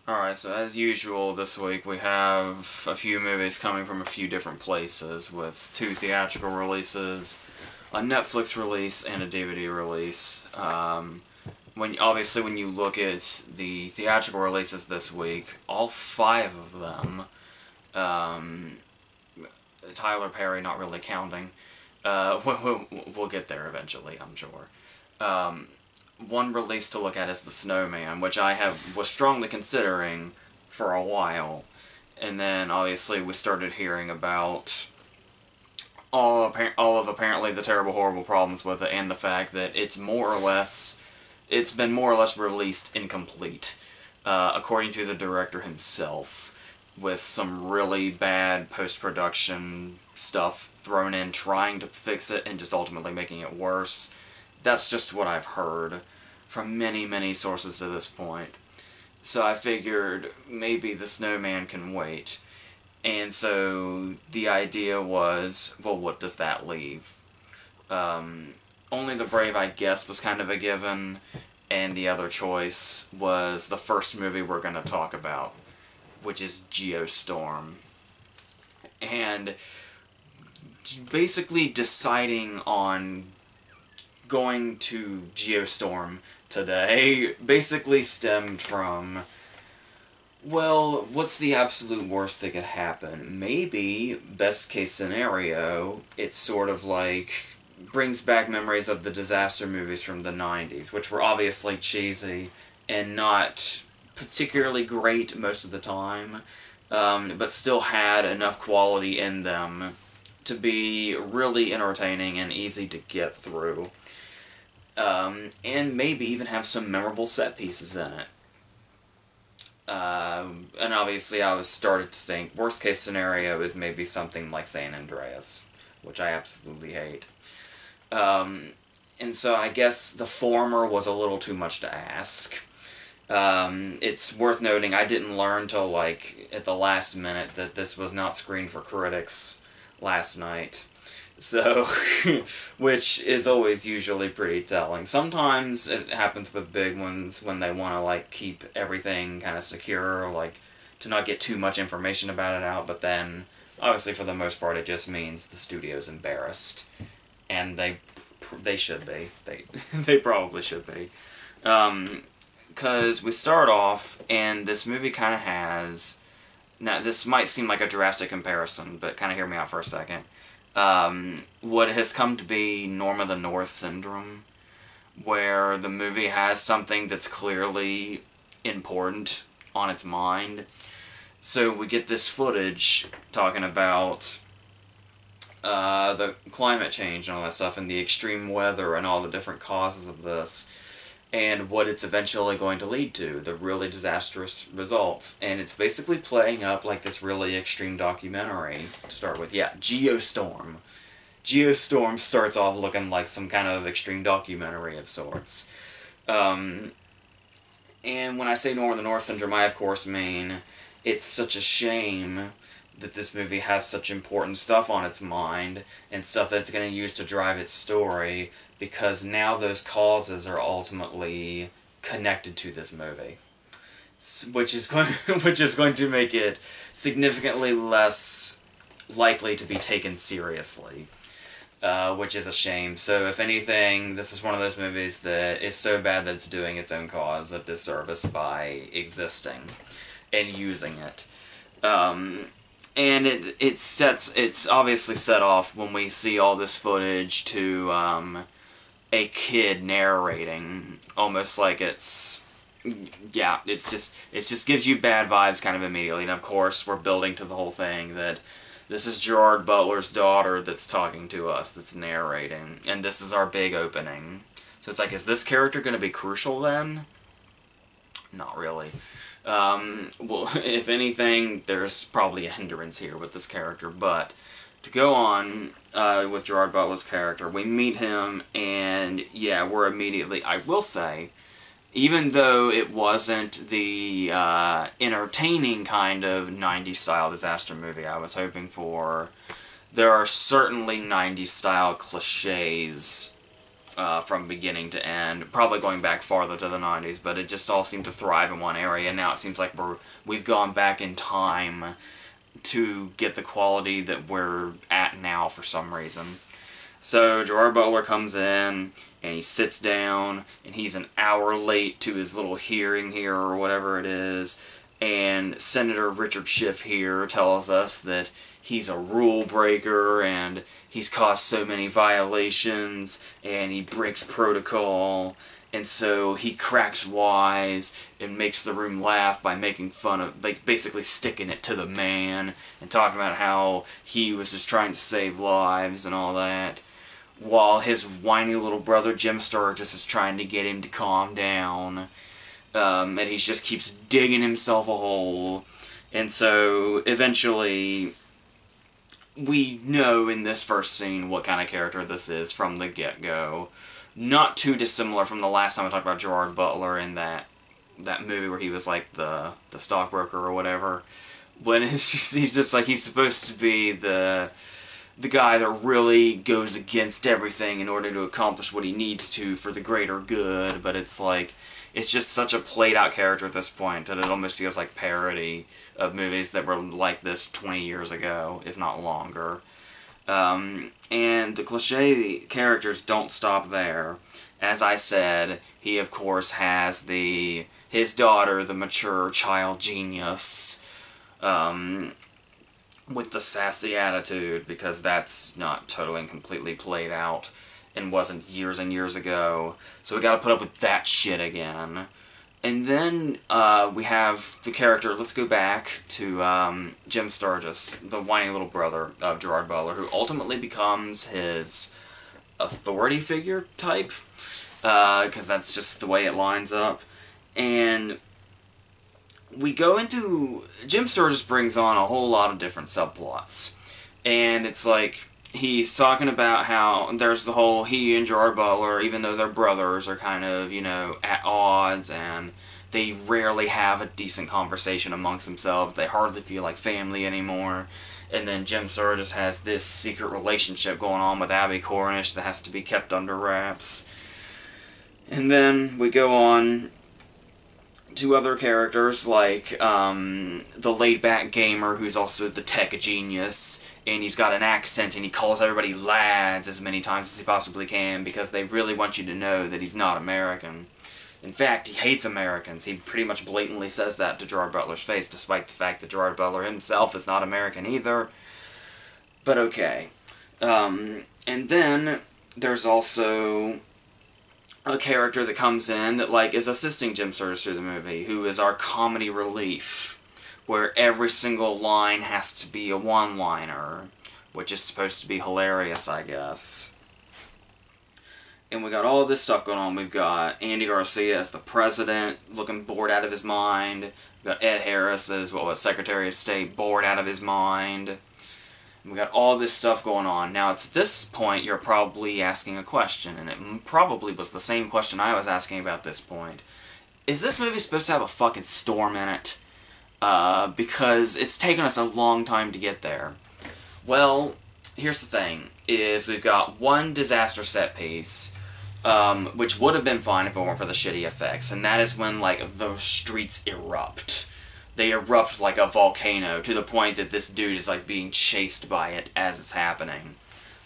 Alright, so as usual this week we have a few movies coming from a few different places with 2 theatrical releases, a Netflix release, and a DVD release. Obviously when you look at the theatrical releases this week, all 5 of them, Tyler Perry not really counting, we'll get there eventually, I'm sure. One release to look at is The Snowman, which was strongly considering for a while, and then obviously we started hearing about all of apparently the terrible, horrible problems with it, and the fact that it's been more or less released incomplete, according to the director himself, with some really bad post-production stuff thrown in, trying to fix it and just ultimately making it worse. That's just what I've heard from many, many sources to this point. So I figured maybe The Snowman can wait. And so the idea was, well, what does that leave? Only the Brave, I guess, was kind of a given, and the other choice was the first movie we're going to talk about, which is Geostorm. And basically deciding on going to Geostorm today basically stemmed from, well, what's the absolute worst that could happen? Maybe, best case scenario, it's sort of like brings back memories of the disaster movies from the 90s, which were obviously cheesy and not particularly great most of the time, but still had enough quality in them to be really entertaining and easy to get through. And maybe even have some memorable set pieces in it. And obviously I was started to think, worst case scenario is maybe something like San Andreas, which I absolutely hate. And so I guess the former was a little too much to ask. It's worth noting I didn't learn till like at the last minute that this was not screened for critics last night. So, which is always usually pretty telling. Sometimes it happens with big ones when they want to, like, keep everything kind of secure, or, like, to not get too much information about it out, but then, obviously, for the most part, it just means the studio's embarrassed. And they should be. They probably should be. Because we start off, and this movie kind of has... Now, this might seem like a drastic comparison, but kind of hear me out for a second. What has come to be Norm of the North syndrome, where the movie has something that's clearly important on its mind. So we get this footage talking about the climate change and all that stuff, and the extreme weather and all the different causes of this, and what it's eventually going to lead to, the really disastrous results. And it's basically playing up like this really extreme documentary to start with. Yeah, Geostorm. Geostorm starts off looking like some kind of extreme documentary of sorts. And when I say Norm of the North syndrome, I of course mean it's such a shame that this movie has such important stuff on its mind, and stuff that it's going to use to drive its story, because now those causes are ultimately connected to this movie. Which is going to make it significantly less likely to be taken seriously. Which is a shame. So if anything, this is one of those movies that is so bad that it's doing its own cause a disservice by existing and using it. And it's obviously set off when we see all this footage to a kid narrating, almost like it's, yeah, it just gives you bad vibes kind of immediately. And of course we're building to the whole thing that this is Gerard Butler's daughter that's talking to us, that's narrating, and this is our big opening. So it's like, is this character going to be crucial then? Not really. Well, if anything, there's probably a hindrance here with this character, but to go on with Gerard Butler's character, we meet him, and yeah, we're immediately, I will say, even though it wasn't the entertaining kind of 90s style disaster movie I was hoping for, there are certainly 90s style cliches from beginning to end, probably going back farther to the 90s, but it just all seemed to thrive in one area, and now it seems like we've gone back in time to get the quality that we're at now for some reason. So Gerard Butler comes in, and he sits down, and he's an hour late to his little hearing here, or whatever it is, and Senator Richard Schiff here tells us that he's a rule breaker, and he's caused so many violations, and he breaks protocol, and so he cracks wise and makes the room laugh by making fun of, like, basically sticking it to the man, and talking about how he was just trying to save lives and all that, while his whiny little brother Jim Sturgis is trying to get him to calm down, and he just keeps digging himself a hole, and so eventually we know in this first scene what kind of character this is from the get-go. Not too dissimilar from the last time I talked about Gerard Butler in that movie where he was like the stockbroker or whatever. When he's just like, he's supposed to be the guy that really goes against everything in order to accomplish what he needs to for the greater good, but it's like, it's just such a played-out character at this point that it almost feels like parody of movies that were like this 20 years ago, if not longer. And the cliche characters don't stop there. As I said, he of course has his daughter, the mature child genius, with the sassy attitude, because that's not totally and completely played out and wasn't years and years ago. So we gotta put up with that shit again. And then we have the character, let's go back to Jim Sturgis, the whiny little brother of Gerard Butler, who ultimately becomes his authority figure type, because that's just the way it lines up. And we go into, Jim Sturgis brings on a whole lot of different subplots. And it's like, he's talking about how there's the whole, he and Gerard Butler, even though they're brothers, are kind of, you know, at odds, and they rarely have a decent conversation amongst themselves. They hardly feel like family anymore. And then Jim Sturgis has this secret relationship going on with Abby Cornish that has to be kept under wraps. And then we go on to other characters like the laid-back gamer who's also the tech genius, and he's got an accent and he calls everybody lads as many times as he possibly can because they really want you to know that he's not American. In fact, he hates Americans. He pretty much blatantly says that to Gerard Butler's face, despite the fact that Gerard Butler himself is not American either. But okay. And then there's also a character that comes in that, like, is assisting Jim Sturgis through the movie, who is our comedy relief, where every single line has to be a one-liner, which is supposed to be hilarious, I guess. And we got all this stuff going on. We've got Andy Garcia as the president, looking bored out of his mind. We've got Ed Harris as, what was Secretary of State, bored out of his mind. We got all this stuff going on. Now, at this point, you're probably asking a question, and it probably was the same question I was asking about this point. Is this movie supposed to have a fucking storm in it? Because it's taken us a long time to get there. Well, here's the thing, is we've got one disaster set piece, which would have been fine if it weren't for the shitty effects, and that is when, like, the streets erupt. They erupt like a volcano, to the point that this dude is, like, being chased by it as it's happening.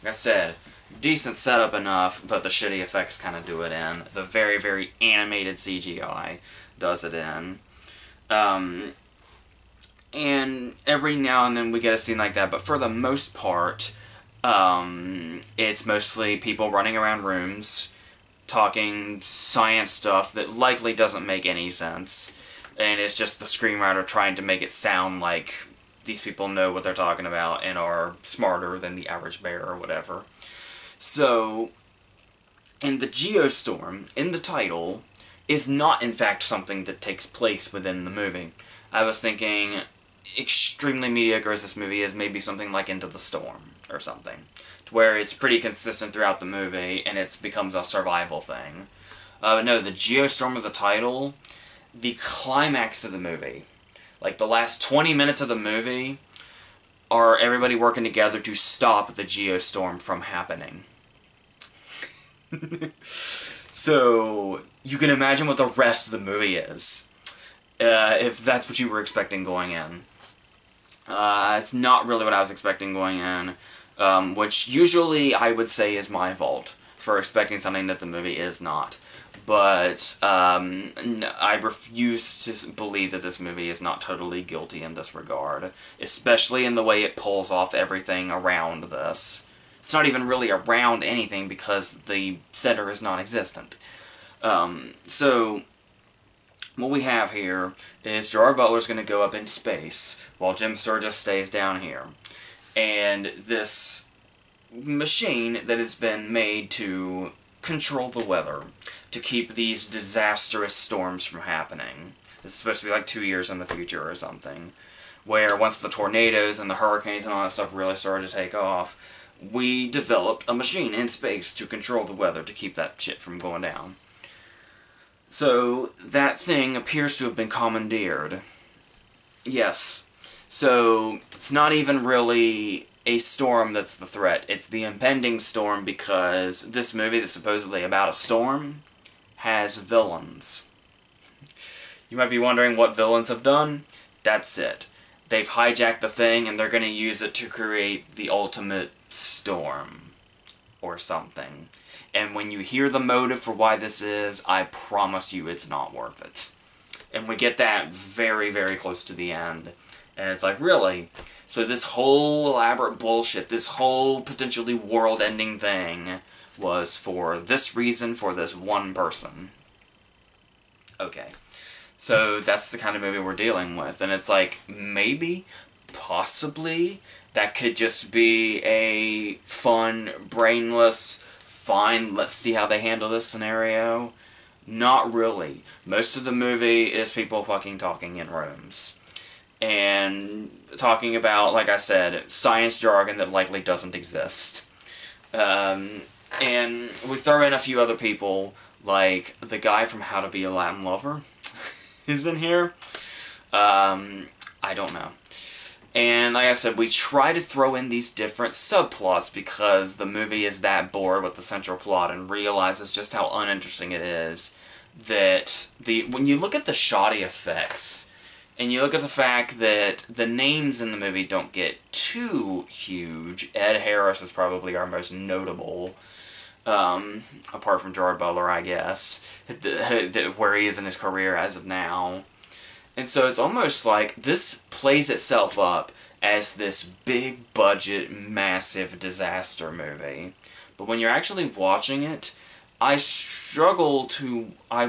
Like I said, decent setup enough, but the shitty effects kind of do it in. The very, very animated CGI does it in. And every now and then we get a scene like that, but for the most part, it's mostly people running around rooms, talking science stuff that likely doesn't make any sense. And it's just the screenwriter trying to make it sound like these people know what they're talking about and are smarter than the average bear or whatever. So, and the Geostorm, in the title, is not in fact something that takes place within the movie. I was thinking, extremely mediocre as this movie is, maybe something like Into the Storm or something, to where it's pretty consistent throughout the movie and it becomes a survival thing. No, the Geostorm of the title, the climax of the movie, like the last 20 minutes of the movie, are everybody working together to stop the Geostorm from happening. So, you can imagine what the rest of the movie is. If that's what you were expecting going in. It's not really what I was expecting going in, which usually I would say is my fault for expecting something that the movie is not. But I refuse to believe that this movie is not totally guilty in this regard, especially in the way it pulls off everything around this. It's not even really around anything because the center is non-existent. So, what we have here is Gerard Butler's going to go up into space while Jim Sturgis stays down here. And this machine that has been made to control the weather, to keep these disastrous storms from happening. This is supposed to be like 2 years in the future or something. Where once the tornadoes and the hurricanes and all that stuff really started to take off, we developed a machine in space to control the weather to keep that shit from going down. So, that thing appears to have been commandeered. Yes. So, it's not even really a storm that's the threat. It's the impending storm because this movie that's supposedly about a storm has villains. You might be wondering what villains have done. That's it. They've hijacked the thing and they're going to use it to create the ultimate storm. Or something. And when you hear the motive for why this is, I promise you it's not worth it. And we get that very, very close to the end. And it's like, really? So this whole elaborate bullshit, this whole potentially world-ending thing, was for this reason, for this one person. Okay. So that's the kind of movie we're dealing with. And it's like, maybe, possibly, that could just be a fun, brainless, fine, let's see how they handle this scenario. Not really. Most of the movie is people fucking talking in rooms. And talking about, like I said, science jargon that likely doesn't exist. And we throw in a few other people, like the guy from How to Be a Latin Lover is in here. I don't know. And like I said, we try to throw in these different subplots because the movie is that bored with the central plot and realizes just how uninteresting it is that when you look at the shoddy effects and you look at the fact that the names in the movie don't get too huge. Ed Harris is probably our most notable, apart from Gerard Butler, I guess, where he is in his career as of now. And so it's almost like this plays itself up as this big budget, massive disaster movie. But when you're actually watching it, I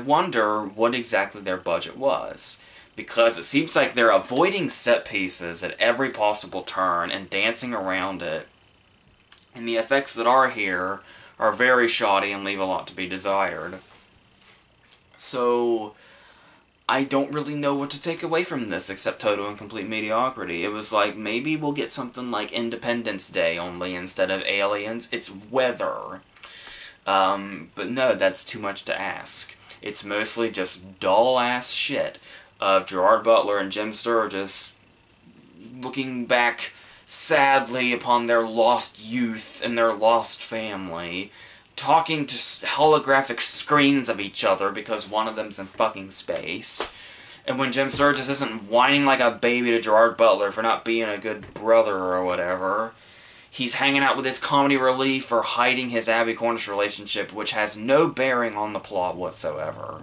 wonder what exactly their budget was. Because it seems like they're avoiding set pieces at every possible turn and dancing around it. And the effects that are here are very shoddy and leave a lot to be desired. So I don't really know what to take away from this except total and complete mediocrity. It was like, maybe we'll get something like Independence Day, only instead of aliens, it's weather. But no, that's too much to ask. It's mostly just dull-ass shit of Gerard Butler and Jim Sturgis looking back sadly upon their lost youth and their lost family, talking to holographic screens of each other because one of them's in fucking space. And when Jim Sturgis isn't whining like a baby to Gerard Butler for not being a good brother or whatever, he's hanging out with his comedy relief or hiding his Abby Cornish relationship, which has no bearing on the plot whatsoever.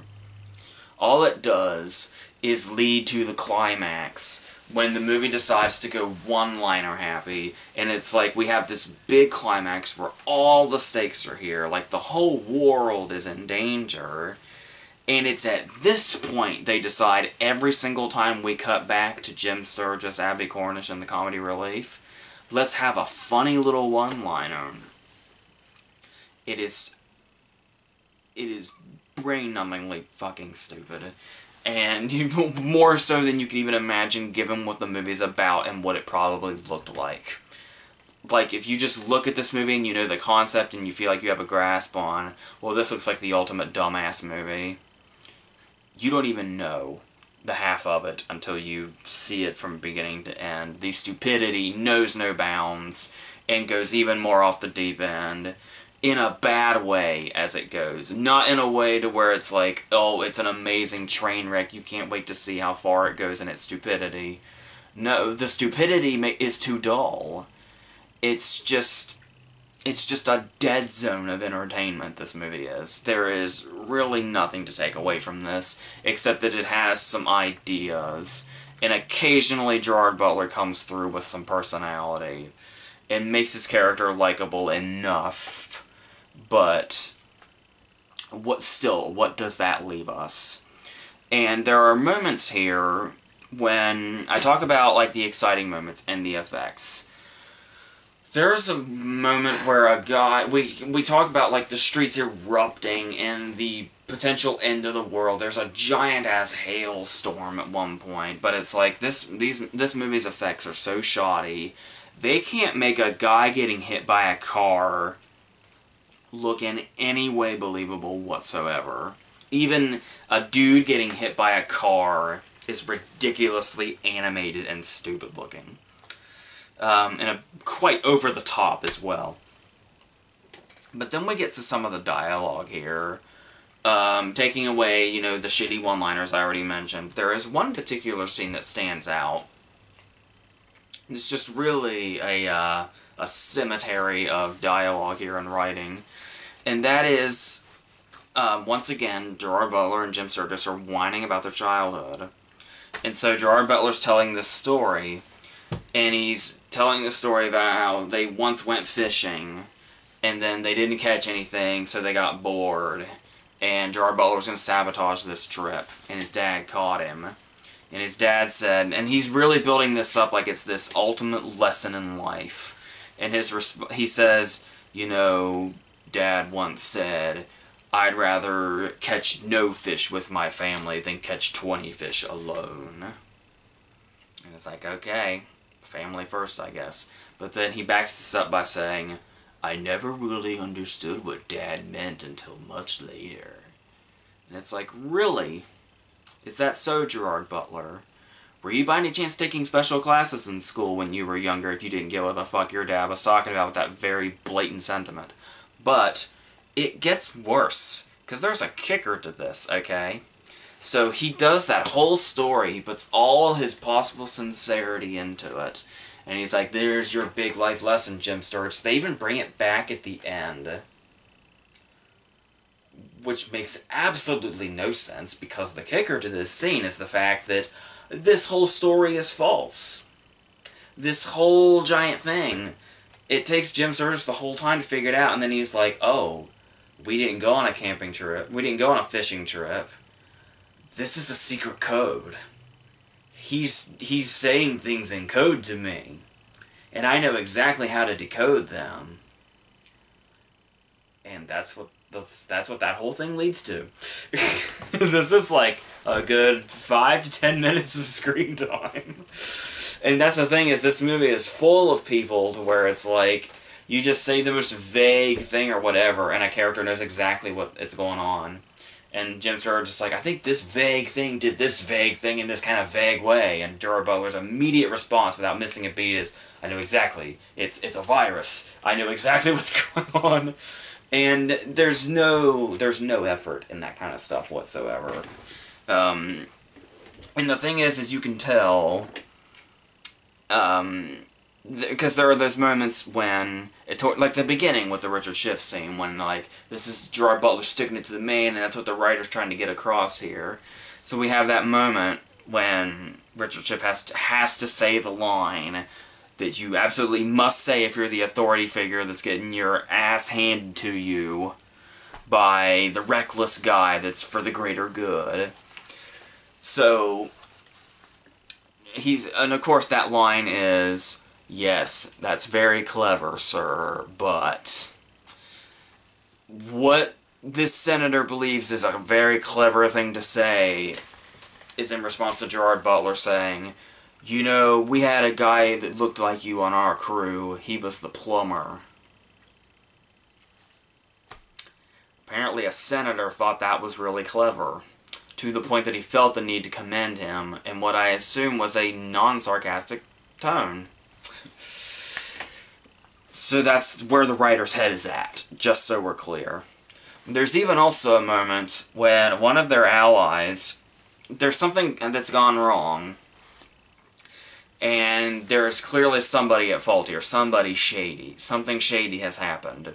All it does is lead to the climax when the movie decides to go one-liner happy, and it's like we have this big climax where all the stakes are here, like the whole world is in danger, and it's at this point they decide every single time we cut back to Jim Sturgis, Abby Cornish, and the comedy relief, let's have a funny little one-liner. It is brain-numbingly fucking stupid. And more so than you can even imagine given what the movie's about and what it probably looked like. Like, if you just look at this movie and you know the concept and you feel like you have a grasp on, well, this looks like the ultimate dumbass movie, you don't even know the half of it until you see it from beginning to end. The stupidity knows no bounds and goes even more off the deep end. in a bad way as it goes. Not in a way to where it's like, oh, it's an amazing train wreck, you can't wait to see how far it goes in its stupidity. No, the stupidity is too dull. It's just a dead zone of entertainment, this movie is. There is really nothing to take away from this, except that it has some ideas. And occasionally Gerard Butler comes through with some personality. And makes his character likable enough. But what does that leave us? And there are moments here when I talk about like the exciting moments and the effects. There's a moment where a guy we talk about like the streets erupting and the potential end of the world. There's a giant ass hailstorm at one point, but it's like this movie's effects are so shoddy. They can't make a guy getting hit by a car look in any way believable whatsoever. Even a dude getting hit by a car is ridiculously animated and stupid looking. And quite over the top as well. But then we get to some of the dialogue here. Taking away, you know, the shitty one-liners I already mentioned. There is one particular scene that stands out. It's just really a cemetery of dialogue here and writing. And that is, once again, Gerard Butler and Jim Sturgis are whining about their childhood. And so Gerard Butler's telling this story, and he's telling the story about how they once went fishing, and then they didn't catch anything, so they got bored. And Gerard Butler was going to sabotage this trip, and his dad caught him. And his dad said, and he's really building this up like it's this ultimate lesson in life. And he says, you know, Dad once said, I'd rather catch no fish with my family than catch 20 fish alone. And it's like, okay, family first, I guess. But then he backs this up by saying, I never really understood what Dad meant until much later. And it's like, really? Is that so, Gerard Butler? Were you by any chance taking special classes in school when you were younger if you didn't get what the fuck your dad was talking about with that very blatant sentiment? But it gets worse, because there's a kicker to this, okay? So he does that whole story, he puts all his possible sincerity into it, and he's like, there's your big life lesson, Jim Sturgis. They even bring it back at the end, which makes absolutely no sense, because the kicker to this scene is the fact that this whole story is false. This whole giant thing, it takes Jim Sturgis the whole time to figure it out, and then he's like, oh, we didn't go on a camping trip, we didn't go on a fishing trip. This is a secret code. He's saying things in code to me, and I know exactly how to decode them. And that's what that whole thing leads to. This is like a good 5 to 10 minutes of screen time. And that's the thing, is this movie is full of people to where it's like, you just say the most vague thing or whatever, and a character knows exactly what is going on. And Jim Sturgis is like, I think this vague thing did this vague thing in this kind of vague way. And Gerard Butler's immediate response, without missing a beat, is, I know exactly. It's a virus. I know exactly what's going on. And there's no effort in that kind of stuff whatsoever. And the thing is you can tell, because there are those moments when, like the beginning with the Richard Schiff scene, when like, this is Gerard Butler sticking it to the man, and that's what the writer's trying to get across here. So we have that moment when Richard Schiff has to say the line that you absolutely must say if you're the authority figure that's getting your ass handed to you by the reckless guy that's for the greater good. So, and of course that line is, yes, that's very clever, sir, but what this senator believes is a very clever thing to say is in response to Gerard Butler saying, you know, we had a guy that looked like you on our crew. He was the plumber. Apparently a senator thought that was really clever, to the point that he felt the need to commend him in what I assume was a non-sarcastic tone. So that's where the writer's head is at, just so we're clear. There's even also a moment when one of their allies, there's something that's gone wrong, and there's clearly somebody at fault here, somebody shady. Something shady has happened.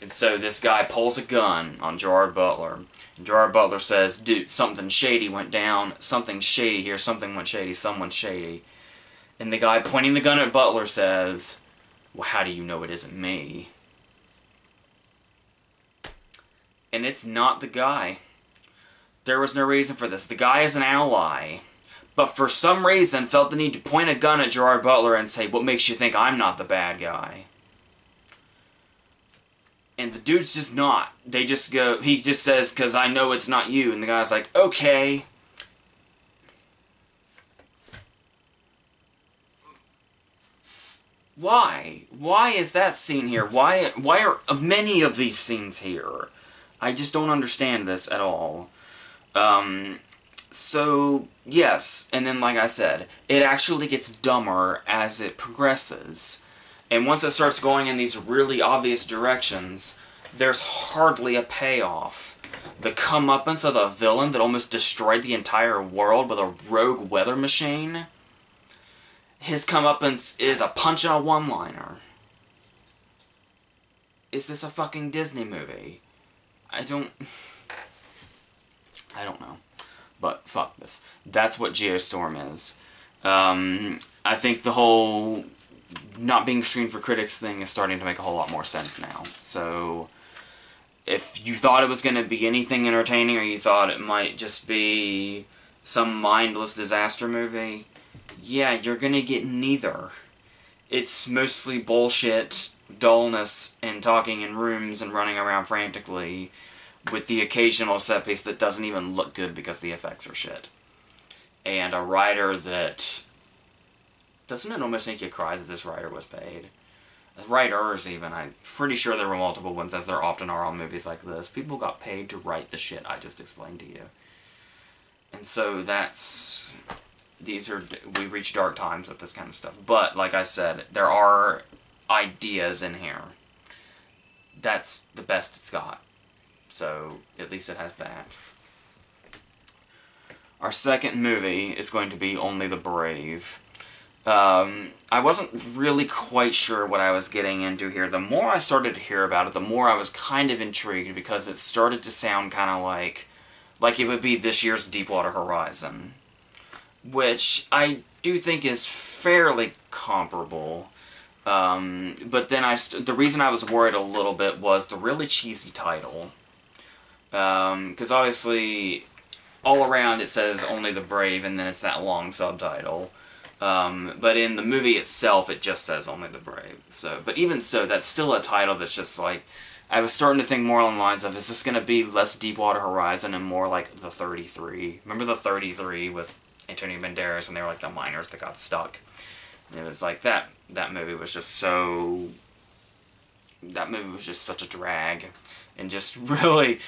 And so this guy pulls a gun on Gerard Butler. And Gerard Butler says, dude, something shady went down, something shady here, something went shady, someone's shady. And the guy pointing the gun at Butler says, well, how do you know it isn't me? And it's not the guy. There was no reason for this. The guy is an ally, but for some reason felt the need to point a gun at Gerard Butler and say, what makes you think I'm not the bad guy? And the dude's just not. They just go, he just says, because I know it's not you. And the guy's like, okay. Why? Why is that scene here? Why are many of these scenes here? I just don't understand this at all. So, yes, and then like I said, it actually gets dumber as it progresses. And once it starts going in these really obvious directions, there's hardly a payoff. The comeuppance of the villain that almost destroyed the entire world with a rogue weather machine, his comeuppance is a punch and a one-liner. Is this a fucking Disney movie? I don't know. But fuck this. That's what Geostorm is. I think the whole not being screened for critics thing is starting to make a whole lot more sense now. So, if you thought it was going to be anything entertaining, or you thought it might just be some mindless disaster movie, yeah, you're going to get neither. It's mostly bullshit, dullness, and talking in rooms and running around frantically, with the occasional set piece that doesn't even look good because the effects are shit. And a writer that... Doesn't it almost make you cry that this writer was paid? Writers, even. I'm pretty sure there were multiple ones, as there often are on movies like this. People got paid to write the shit I just explained to you. And so that's... we reach dark times with this kind of stuff. But, like I said, there are ideas in here. That's the best it's got. So, at least it has that. Our second movie is going to be Only the Brave. I wasn't really quite sure what I was getting into here. The more I started to hear about it, the more I was kind of intrigued, because it started to sound kind of like it would be this year's Deepwater Horizon. Which I do think is fairly comparable. But then the reason I was worried a little bit was the really cheesy title. Because obviously, all around it says Only the Brave, and then it's that long subtitle. But in the movie itself, it just says Only the Brave. So, but even so, that's still a title that's just like... I was starting to think more along the lines of, is this going to be less Deepwater Horizon and more like The 33? Remember The 33 with Antonio Banderas when they were like the miners that got stuck? And it was like that movie was just so... That movie was just such a drag. And just really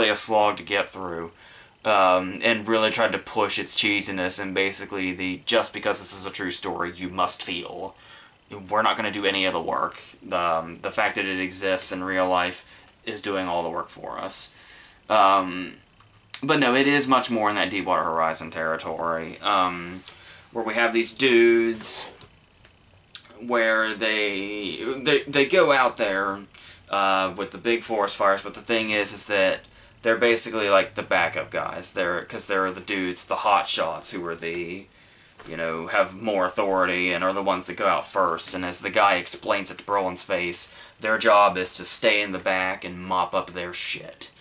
a slog to get through. And really tried to push its cheesiness and basically just because this is a true story, you must feel. We're not going to do any of the work. The fact that it exists in real life is doing all the work for us. But no, it is much more in that Deepwater Horizon territory. Where we have these dudes where they go out there with the big forest fires, but the thing is that they're basically like the backup guys. Because they're the dudes, the hot shots, who are the, have more authority and are the ones that go out first. And as the guy explains it to Brolin's face, their job is to stay in the back and mop up their shit.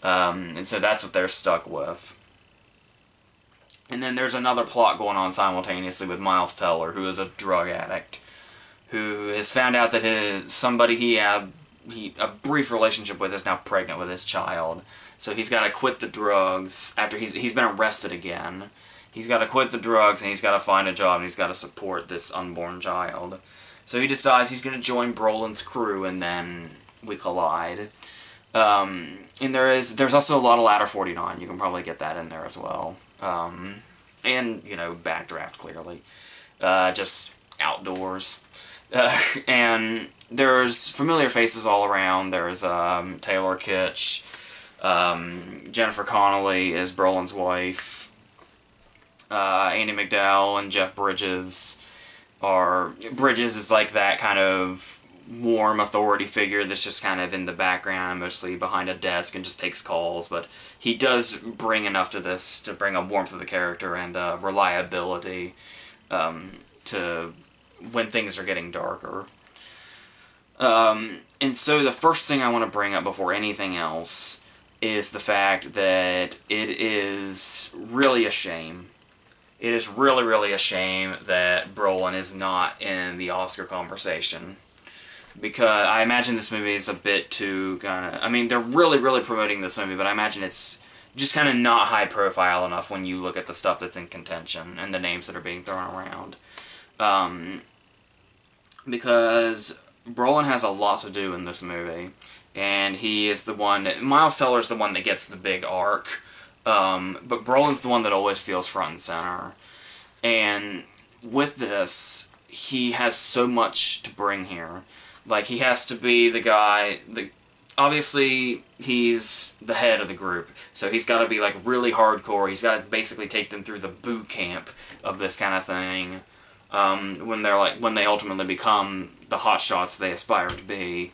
And so that's what they're stuck with. And then there's another plot going on simultaneously with Miles Teller, who is a drug addict, who has found out that somebody he had a brief relationship with is now pregnant with his child. So he's got to quit the drugs after he's been arrested again. He's got to quit the drugs and he's got to find a job and he's got to support this unborn child. So he decides he's going to join Brolin's crew, and then we collide. And there's also a lot of Ladder 49. You can probably get that in there as well. And, Backdraft, clearly. Just outdoors. And there's familiar faces all around. There's Taylor Kitsch, Jennifer Connelly is Brolin's wife, Andy McDowell and Jeff Bridges Bridges is like that kind of warm authority figure that's just kind of in the background, mostly behind a desk, and just takes calls, but he does bring enough to this to bring a warmth of the character and reliability to when things are getting darker. And so the first thing I want to bring up before anything else is the fact that it is really a shame. It is really, really a shame that Brolin is not in the Oscar conversation. Because I imagine this movie is a bit too kind of... I mean, they're really, really promoting this movie, but I imagine it's just kind of not high profile enough when you look at the stuff that's in contention and the names that are being thrown around. Because Brolin has a lot to do in this movie, and he is the one... Miles Teller's the one that gets the big arc, but Brolin's the one that always feels front and center. And with this, he has so much to bring here. Like, he has to be the guy... Obviously, he's the head of the group, so he's got to be, like, really hardcore. He's got to basically take them through the boot camp of this kind of thing. When they ultimately become the hotshots they aspire to be,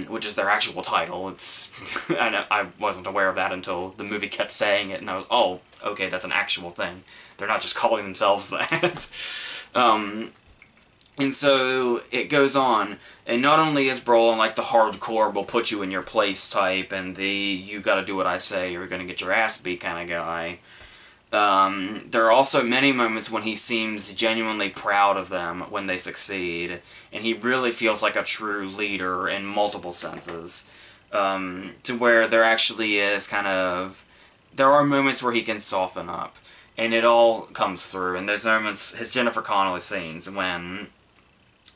which is their actual title. It's I wasn't aware of that until the movie kept saying it, and I was, oh, okay, that's an actual thing. They're not just calling themselves that. And so it goes on, and not only is Brolin like the hardcore, will put you in your place type, and the you gotta do what I say, or you're gonna get your ass beat kind of guy. There are also many moments when he seems genuinely proud of them when they succeed, and he really feels like a true leader in multiple senses, to where there actually is kind of... There are moments where he can soften up, and it all comes through, and there's moments, his Jennifer Connelly scenes, when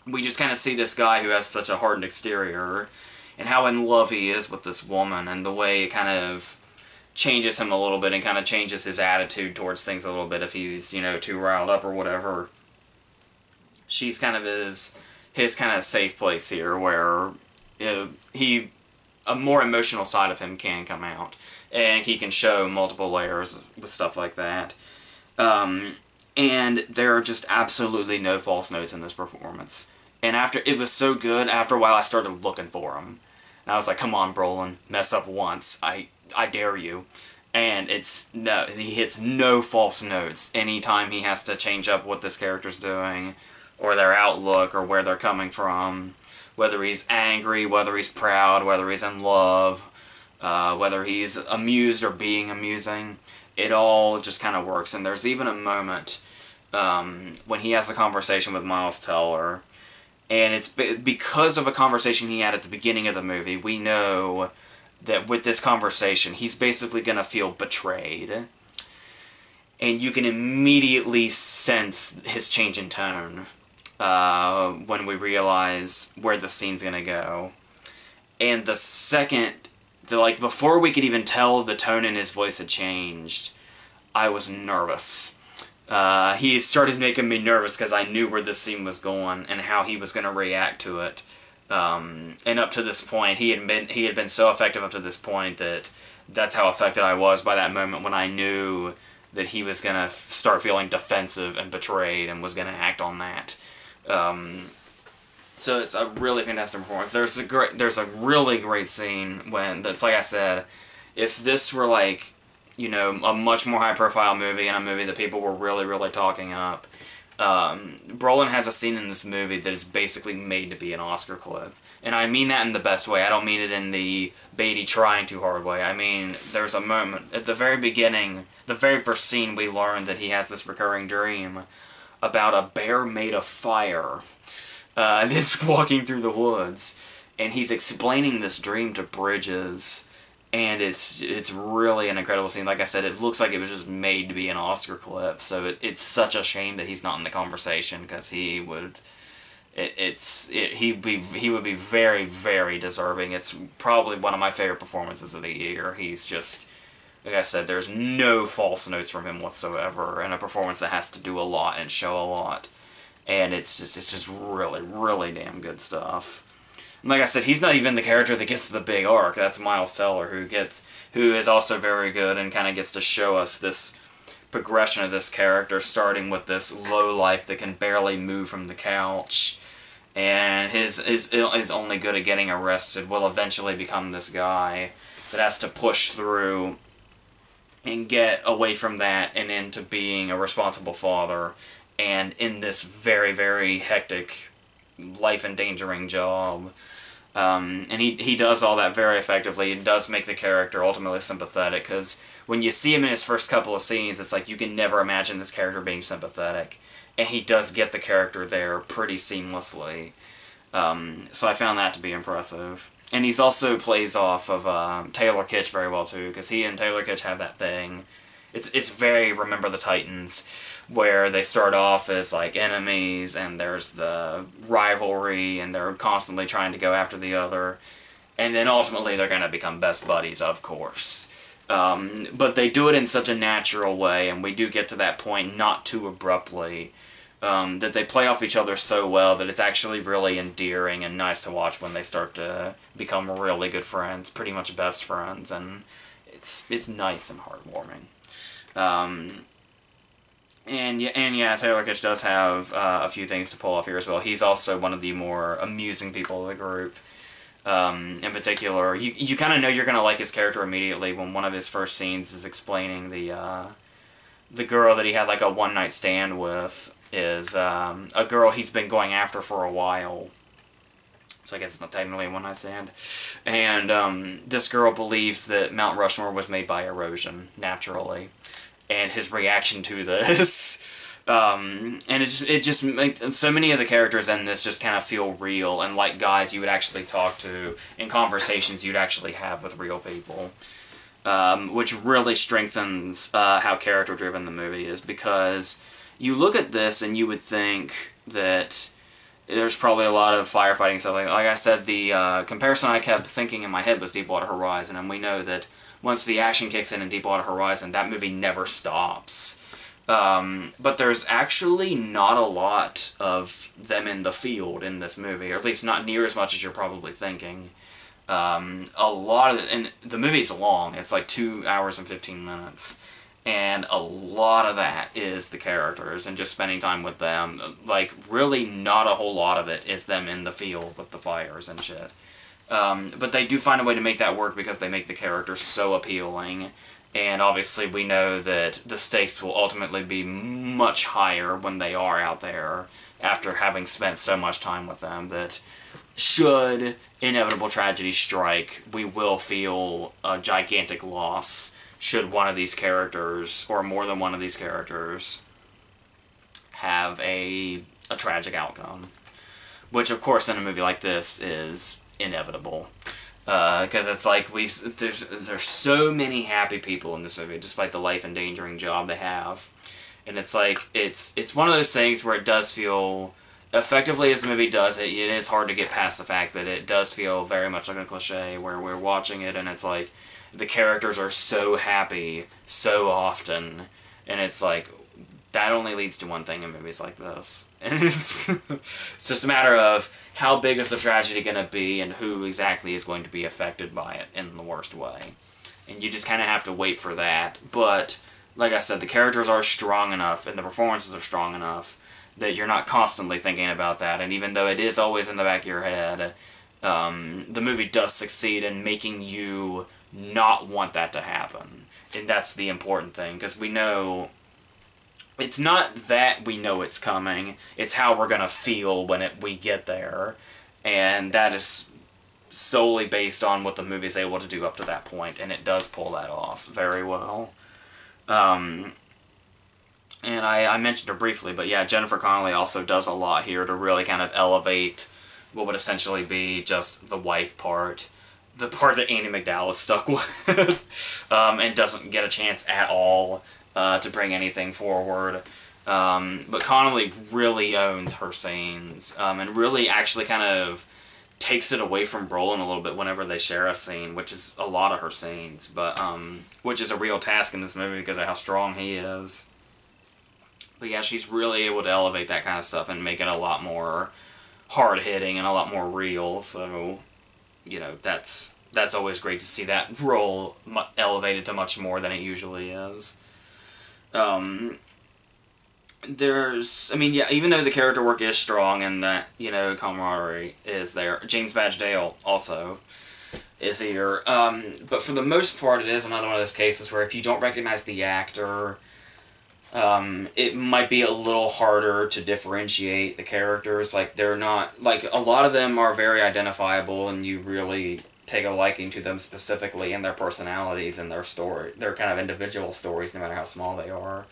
we just kind of see this guy who has such a hardened exterior, and how in love he is with this woman, and the way it kind of changes him a little bit and kind of changes his attitude towards things a little bit if he's, you know, too riled up or whatever. She's kind of his kind of safe place here where a more emotional side of him can come out, and he can show multiple layers with stuff like that. And there are just absolutely no false notes in this performance. And after it was so good, after a while I started looking for him. And I was like, come on, Brolin, mess up once. I dare you. And he hits no false notes anytime he has to change up what this character's doing, or their outlook, or where they're coming from. Whether he's angry, whether he's proud, whether he's in love, whether he's amused or being amusing. It all just kind of works. And there's even a moment when he has a conversation with Miles Teller, and it's because of a conversation he had at the beginning of the movie, we know that with this conversation, he's basically going to feel betrayed. And you can immediately sense his change in tone when we realize where the scene's going to go. And the second, before we could even tell the tone in his voice had changed, I was nervous. He started making me nervous because I knew where this scene was going and how he was going to react to it. And up to this point, he had been so effective up to this point that that's how affected I was by that moment when I knew that he was going to start feeling defensive and betrayed and was going to act on that. So it's a really fantastic performance. There's a really great scene that's like I said, if this were like, you know, a much more high-profile movie and a movie that people were really, really talking up, Brolin has a scene in this movie that is basically made to be an Oscar clip. And I mean that in the best way. I don't mean it in the Beatty trying too hard way. I mean, there's a moment at the very beginning, the very first scene, we learn that he has this recurring dream about a bear made of fire that's walking through the woods. And he's explaining this dream to Bridges. And it's really an incredible scene. Like I said, it looks like it was just made to be an Oscar clip. So it's such a shame that he's not in the conversation, because he would be very, very deserving. It's probably one of my favorite performances of the year. He's just, like I said, there's no false notes from him whatsoever, and a performance that has to do a lot and show a lot. and it's just really, really damn good stuff. And like I said, he's not even the character that gets the big arc. That's Miles Teller, who is also very good and kind of gets to show us this progression of this character, starting with this low life that can barely move from the couch, and is only good at getting arrested, will eventually become this guy that has to push through and get away from that and into being a responsible father, and in this very, very hectic, life-endangering job. And he does all that very effectively. It does make the character ultimately sympathetic, because when you see him in his first couple of scenes, it's like you can never imagine this character being sympathetic. And he does get the character there pretty seamlessly. So I found that to be impressive. And he's also plays off of Taylor Kitsch very well, too, because he and Taylor Kitsch have that thing. It's very Remember the Titans, where they start off as like enemies, and there's the rivalry, and they're constantly trying to go after the other, and then ultimately they're going to become best buddies, of course. But they do it in such a natural way, and we do get to that point not too abruptly, that they play off each other so well that it's actually really endearing and nice to watch when they start to become really good friends, pretty much best friends, and it's nice and heartwarming. And yeah, Taylor Kitsch does have a few things to pull off here as well. He's also one of the more amusing people of the group. In particular, you kind of know you're going to like his character immediately when one of his first scenes is explaining the girl that he had like a one-night stand with is a girl he's been going after for a while. So I guess it's not technically a one-night stand. And this girl believes that Mount Rushmore was made by erosion, naturally. And his reaction to this. And it just makes so many of the characters in this just kind of feel real and like guys you would actually talk to in conversations you'd actually have with real people. Which really strengthens how character-driven the movie is, because you look at this and you would think that there's probably a lot of firefighting stuff. Like I said, the comparison I kept thinking in my head was Deepwater Horizon, and we know that once the action kicks in Deepwater Horizon, that movie never stops. But there's actually not a lot of them in the field in this movie, or at least not near as much as you're probably thinking. A lot of and the movie's long. It's like 2 hours and 15 minutes. And a lot of that is the characters and just spending time with them. Like, really not a whole lot of it is them in the field with the fires and shit. But they do find a way to make that work because they make the characters so appealing. And obviously we know that the stakes will ultimately be much higher when they are out there after having spent so much time with them, that should inevitable tragedy strike, we will feel a gigantic loss should one of these characters, or more than one of these characters, have a tragic outcome. Which, of course, in a movie like this is inevitable. Because it's like, there's so many happy people in this movie, despite the life-endangering job they have. And it's like, it's one of those things where it does feel, effectively as the movie does it, it is hard to get past the fact that it does feel very much like a cliche, where we're watching it and it's like, the characters are so happy so often, and it's like, that only leads to one thing in movies like this. And it's just a matter of how big is the tragedy going to be and who exactly is going to be affected by it in the worst way. And you just kind of have to wait for that. But, like I said, the characters are strong enough and the performances are strong enough that you're not constantly thinking about that. And even though it is always in the back of your head, the movie does succeed in making you not want that to happen. And that's the important thing, because we know, it's not that we know it's coming, it's how we're going to feel when we get there. And that is solely based on what the movie is able to do up to that point, and it does pull that off very well. And I mentioned her briefly, but yeah, Jennifer Connelly also does a lot here to really kind of elevate what would essentially be just the wife part. The part that Andie MacDowell is stuck with, and doesn't get a chance at all to bring anything forward. But Connelly really owns her scenes, and really actually kind of takes it away from Brolin a little bit whenever they share a scene, which is a lot of her scenes, but which is a real task in this movie because of how strong he is. But yeah, she's really able to elevate that kind of stuff and make it a lot more hard-hitting and a lot more real, so, you know, that's always great to see that role elevated to much more than it usually is. Um, I mean, yeah, even though the character work is strong and that, you know, camaraderie is there, James Badge Dale also is here. But for the most part, it is another one of those cases where if you don't recognize the actor, it might be a little harder to differentiate the characters. Like, they're not, like, a lot of them are very identifiable and you really take a liking to them specifically and their personalities and their story, their kind of individual stories, no matter how small they are.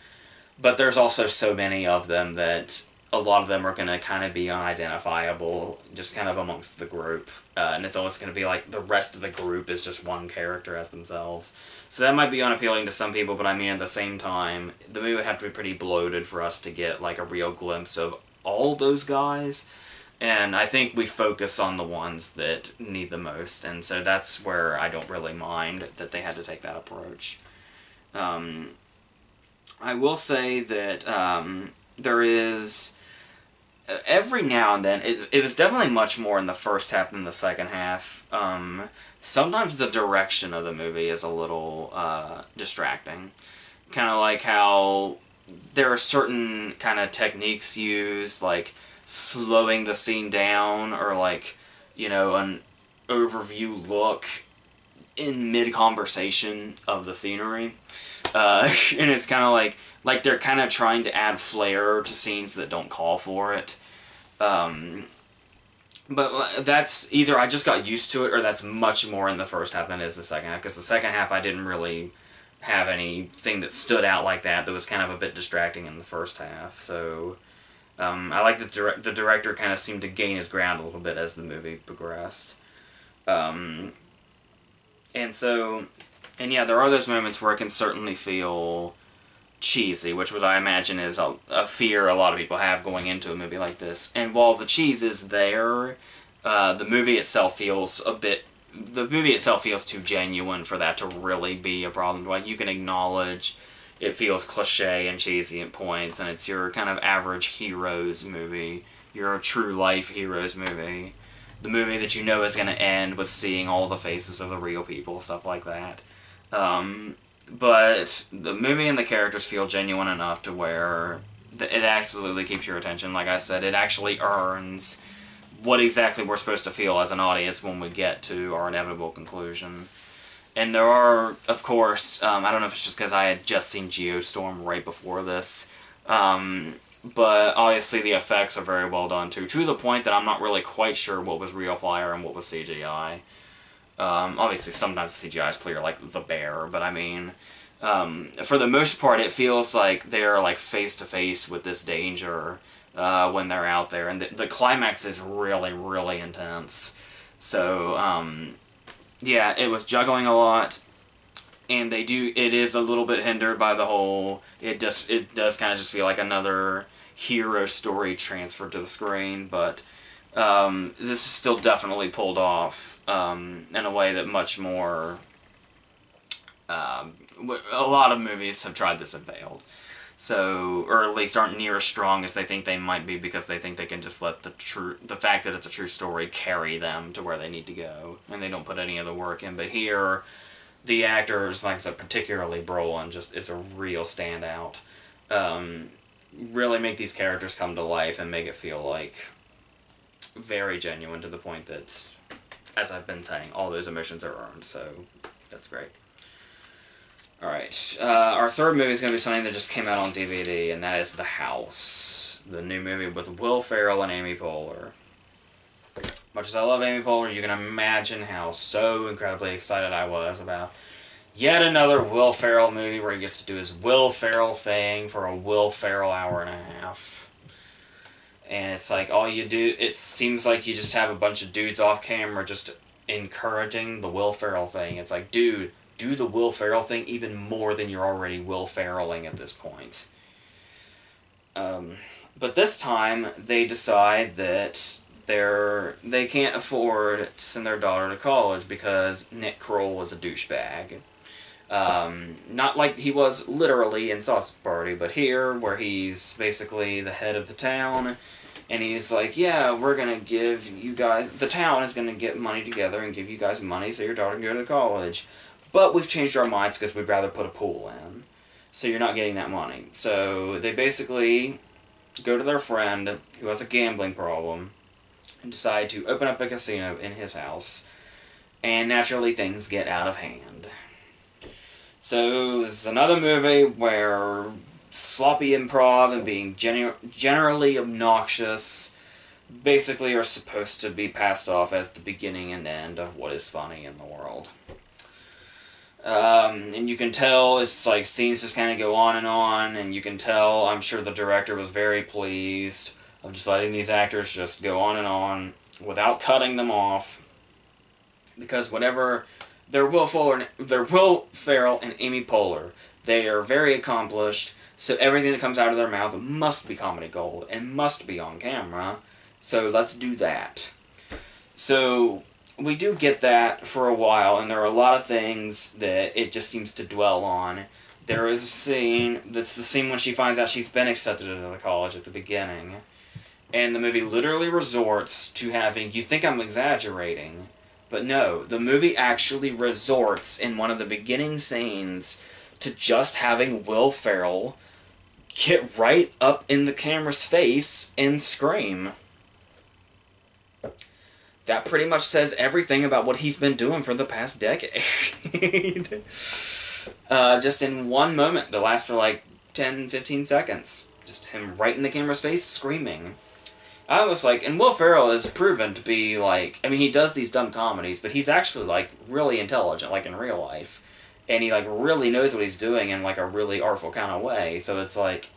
But there's also so many of them that a lot of them are going to kind of be unidentifiable, just kind of amongst the group. And it's always going to be like the rest of the group is just one character as themselves. So that might be unappealing to some people, but I mean, at the same time, the movie would have to be pretty bloated for us to get like a real glimpse of all those guys. And I think we focus on the ones that need the most, and so that's where I don't really mind that they had to take that approach. I will say that there is, every now and then, it was definitely much more in the first half than the second half. Sometimes the direction of the movie is a little distracting. Kind of like how there are certain kind of techniques used, like slowing the scene down, or like, you know, an overview look in mid-conversation of the scenery. And it's kind of like they're kind of trying to add flair to scenes that don't call for it. But that's either I just got used to it, or that's much more in the first half than it is the second half, because the second half I didn't really have anything that stood out like that was kind of a bit distracting in the first half. So I like that the director kind of seemed to gain his ground a little bit as the movie progressed. And yeah, there are those moments where it can certainly feel cheesy, which was, I imagine, is a fear a lot of people have going into a movie like this. And while the cheese is there, the movie itself feels too genuine for that to really be a problem. Like, you can acknowledge it feels cliche and cheesy at points, and it's your kind of average heroes movie, your true life heroes movie. The movie that you know is going to end with seeing all the faces of the real people, stuff like that. But the movie and the characters feel genuine enough to where it absolutely keeps your attention. Like I said, it actually earns what exactly we're supposed to feel as an audience when we get to our inevitable conclusion. And there are, of course, I don't know if it's just because I had just seen Geostorm right before this, but obviously the effects are very well done too, to the point that I'm not really quite sure what was real fire and what was CGI. Obviously sometimes CGI is clear, like the bear, but I mean, for the most part it feels like they're like face to face with this danger when they're out there, and the climax is really, really intense. So, yeah, it was juggling a lot, and it is a little bit hindered by the whole, it does kind of just feel like another hero story transferred to the screen, but this is still definitely pulled off in a way that much more, a lot of movies have tried this and failed. So, or at least aren't near as strong as they think they might be, because they think they can just let the fact that it's a true story carry them to where they need to go, and they don't put any of the work in. But here, the actors, like I said, particularly Brolin, just is a real standout. Really make these characters come to life and make it feel like very genuine, to the point that, as I've been saying, all those emotions are earned, so that's great. Alright, our third movie is going to be something that just came out on DVD, and that is The House, the new movie with Will Ferrell and Amy Poehler. Much as I love Amy Poehler, you can imagine how so incredibly excited I was about yet another Will Ferrell movie where he gets to do his Will Ferrell thing for a Will Ferrell hour and a half. And it's like, all you do, it seems like you just have a bunch of dudes off camera just encouraging the Will Ferrell thing. It's like, dude, do the Will Ferrell thing even more than you're already Will Ferrelling at this point. But this time, they decide that they can't afford to send their daughter to college because Nick Kroll is a douchebag. Not like he was literally in Sausage Party, but here, where he's basically the head of the town, and he's like, yeah, we're gonna give you guys, the town is gonna get money together and give you guys money so your daughter can go to college. But we've changed our minds because we'd rather put a pool in. So you're not getting that money. So they basically go to their friend who has a gambling problem and decide to open up a casino in his house. And naturally things get out of hand. So this is another movie where sloppy improv and being generally obnoxious basically are supposed to be passed off as the beginning and end of what is funny in the world. And you can tell it's like scenes just kind of go on, and you can tell, I'm sure the director was very pleased of just letting these actors just go on without cutting them off, because whenever they're Will Ferrell and Amy Poehler, they are very accomplished, so everything that comes out of their mouth must be comedy gold and must be on camera. So let's do that. So we do get that for a while, and there are a lot of things that it just seems to dwell on. There is a scene, that's the scene when she finds out she's been accepted into the college at the beginning, and the movie literally resorts to having, you think I'm exaggerating, but no, the movie actually resorts in one of the beginning scenes to just having Will Ferrell get right up in the camera's face and scream. That pretty much says everything about what he's been doing for the past decade. Just in one moment that lasts for like 10-15 seconds. Just him right in the camera's face screaming. I was like, and Will Ferrell is proven to be like, I mean, he does these dumb comedies, but he's actually like really intelligent, like in real life. And he like really knows what he's doing in like a really artful kind of way. So it's like,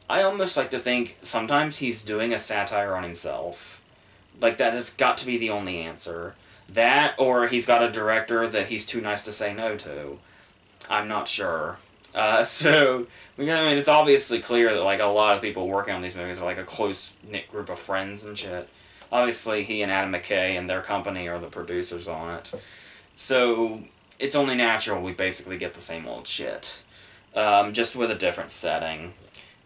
I almost like to think sometimes he's doing a satire on himself. Like, that has got to be the only answer. That, or he's got a director that he's too nice to say no to. I'm not sure. So, I mean, it's obviously clear that, like, a lot of people working on these movies are, like, a close-knit group of friends and shit. Obviously, he and Adam McKay and their company are the producers on it. So, it's only natural we basically get the same old shit. Just with a different setting.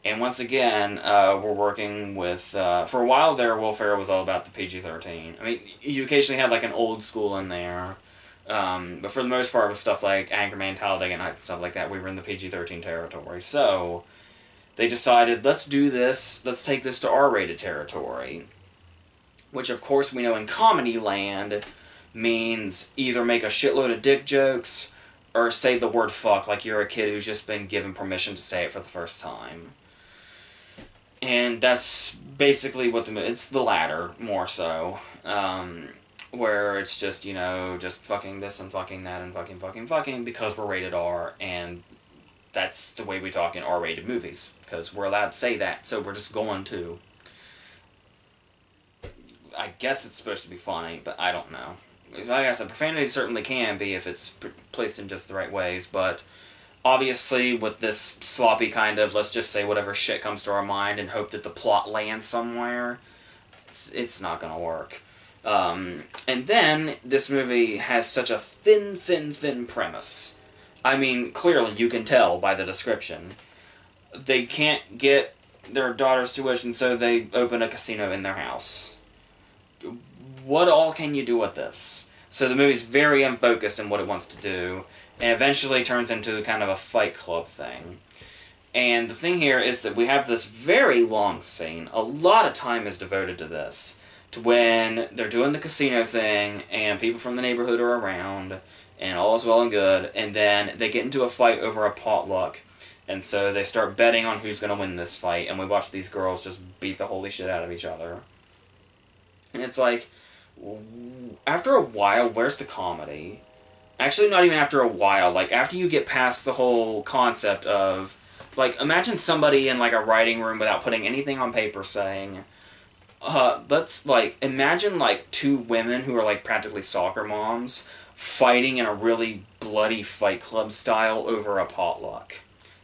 And once again, we're working with, for a while there, Will Ferrell was all about the PG-13. I mean, you occasionally had, like, an old school in there. But for the most part, with stuff like Anchorman, Talladega Nights, and stuff like that, we were in the PG-13 territory. So, they decided, let's do this, let's take this to R-rated territory. Which, of course, we know in comedy land means either make a shitload of dick jokes, or say the word fuck like you're a kid who's just been given permission to say it for the first time. And that's basically what it's the latter, more so. Where it's just, you know, just fucking this and fucking that and fucking because we're rated R, and that's the way we talk in R-rated movies. Because we're allowed to say that, so we're just going to. I guess it's supposed to be funny, but I don't know. Like I said, profanity certainly can be if it's placed in just the right ways, but obviously with this sloppy kind of, let's just say whatever shit comes to our mind and hope that the plot lands somewhere, it's not gonna work. And then, this movie has such a thin premise. I mean, clearly you can tell by the description. They can't get their daughter's tuition, so they open a casino in their house. What all can you do with this? So the movie's very unfocused in what it wants to do, and eventually turns into kind of a Fight Club thing. And the thing here is that we have this very long scene. A lot of time is devoted to this. To when they're doing the casino thing, and people from the neighborhood are around, and all is well and good, and then they get into a fight over a potluck. And so they start betting on who's going to win this fight, and we watch these girls just beat the holy shit out of each other. And it's like, after a while, where's the comedy? Actually, not even after a while. Like, after you get past the whole concept of, like, imagine somebody in, like, a writing room without putting anything on paper saying, let's, like, imagine, like, two women who are, like, practically soccer moms fighting in a really bloody Fight Club style over a potluck.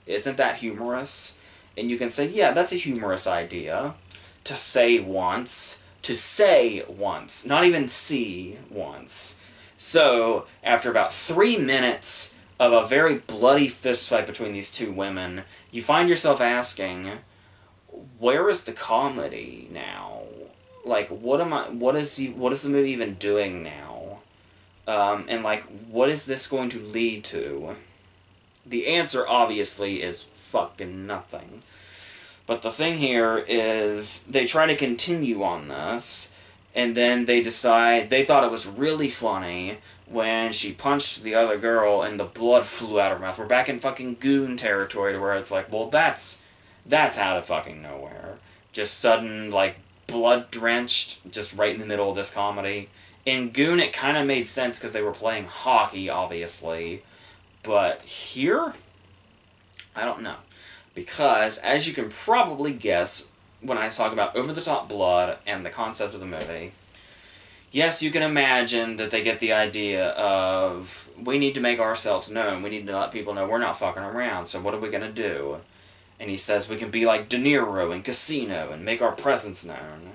Isn't that humorous? And you can say, yeah, that's a humorous idea. To say once. To say once. Not even see once. So, after about 3 minutes of a very bloody fist fight between these two women, you find yourself asking, where is the comedy now? Like, what is the movie even doing now? And like, what is this going to lead to? The answer, obviously, is fucking nothing. But the thing here is, they try to continue on this, and then they decide, they thought it was really funny when she punched the other girl and the blood flew out of her mouth. We're back in fucking Goon territory to where it's like, well, that's out of fucking nowhere. Just sudden, like, blood-drenched, just right in the middle of this comedy. In Goon, it kind of made sense because they were playing hockey, obviously. But here? I don't know. Because, as you can probably guess, when I talk about over-the-top blood and the concept of the movie, yes, you can imagine that they get the idea of, we need to make ourselves known, we need to let people know we're not fucking around, so what are we gonna do? And he says we can be like De Niro in Casino and make our presence known.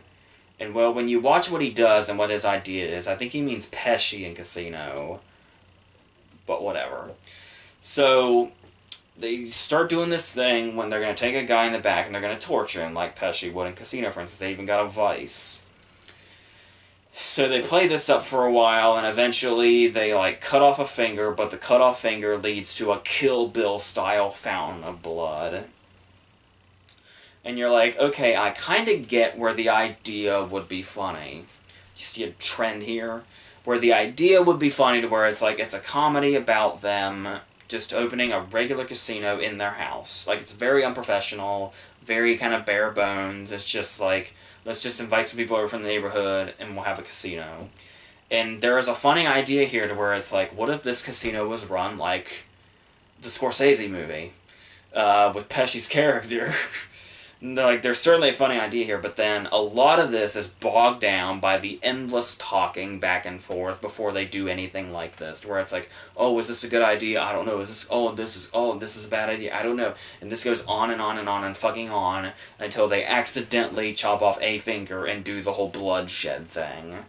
And well, when you watch what he does and what his idea is, I think he means Pesci in Casino. But whatever. So, they start doing this thing when they're going to take a guy in the back and they're going to torture him, like Pesci would in Casino, for instance. They even got a vice. So they play this up for a while, and eventually they, like, cut off a finger, but the cut off finger leads to a Kill Bill-style fountain of blood. And you're like, okay, I kind of get where the idea would be funny. You see a trend here? Where the idea would be funny to where it's like, it's a comedy about them just opening a regular casino in their house. Like, it's very unprofessional, very kind of bare bones. It's just like, let's just invite some people over from the neighborhood and we'll have a casino. And there is a funny idea here to where it's like, what if this casino was run like the Scorsese movie with Pesci's character? Like, there's certainly a funny idea here, but then a lot of this is bogged down by the endless talking back and forth before they do anything like this, where it's like, oh, is this a good idea? I don't know. Is this, this is a bad idea? I don't know. And this goes on and on and on and fucking on until they accidentally chop off a finger and do the whole bloodshed thing.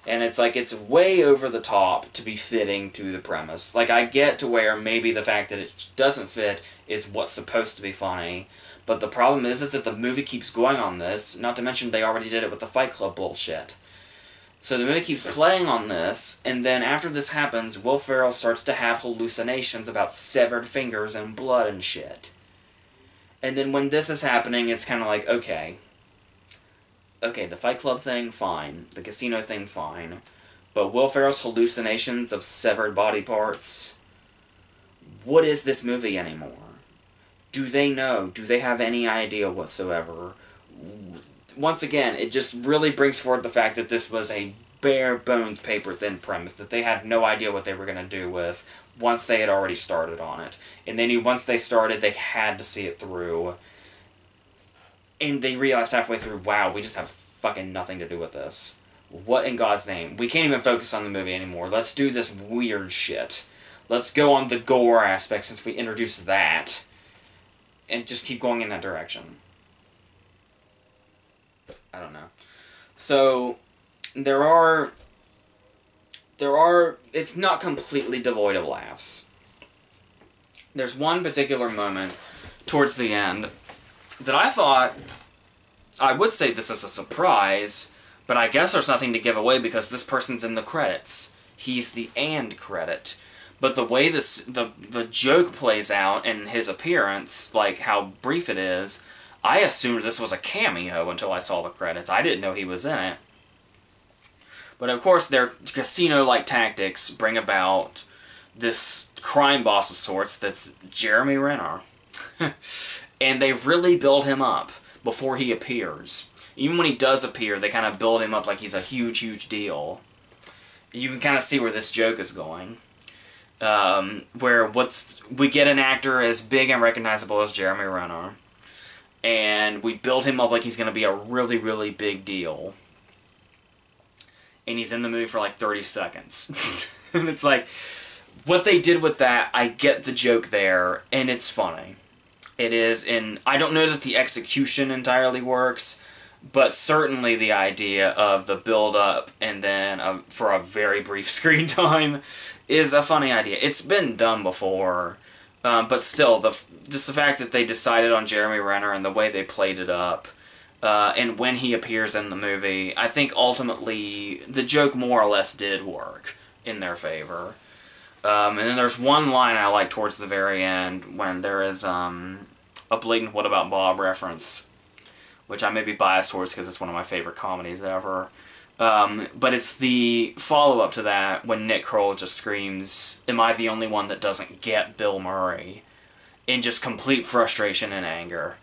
And it's like, it's way over the top to be fitting to the premise. Like, I get to where maybe the fact that it doesn't fit is what's supposed to be funny. But the problem is that the movie keeps going on this, not to mention they already did it with the Fight Club bullshit. So the movie keeps playing on this, and then after this happens, Will Ferrell starts to have hallucinations about severed fingers and blood and shit. And then when this is happening, it's kind of like, okay, the Fight Club thing, fine. The casino thing, fine. But Will Ferrell's hallucinations of severed body parts, what is this movie anymore? Do they know? Do they have any idea whatsoever? Once again, it just really brings forward the fact that this was a bare-bones, paper-thin premise that they had no idea what they were going to do with once they had already started on it. And they knew once they started, they had to see it through. And they realized halfway through, wow, we just have fucking nothing to do with this. What in God's name? We can't even focus on the movie anymore. Let's do this weird shit. Let's go on the gore aspect since we introduced that. And just keep going in that direction. I don't know. So, it's not completely devoid of laughs. There's one particular moment towards the end that I thought, I would say this is a surprise, but I guess there's nothing to give away because this person's in the credits. He's the "and" credit. But the way the joke plays out and his appearance, like how brief it is, I assumed this was a cameo until I saw the credits. I didn't know he was in it. But of course, their casino-like tactics bring about this crime boss of sorts that's Jeremy Renner. And they really build him up before he appears. Even when he does appear, they kind of build him up like he's a huge, huge deal. You can kind of see where this joke is going. Where we get an actor as big and recognizable as Jeremy Renner, and we build him up like he's going to be a really, really big deal. And he's in the movie for like 30 seconds. And it's like, what they did with that, I get the joke there, and it's funny. It is, and I don't know that the execution entirely works, but certainly the idea of the build-up and then for a very brief screen time is a funny idea. It's been done before, but still, just the fact that they decided on Jeremy Renner and the way they played it up, and when he appears in the movie, I think ultimately the joke more or less did work in their favor. And then there's one line I like towards the very end when there is a blatant "What About Bob" reference, which I may be biased towards because it's one of my favorite comedies ever. But it's the follow-up to that when Nick Kroll just screams, "Am I the only one that doesn't get Bill Murray?" in just complete frustration and anger.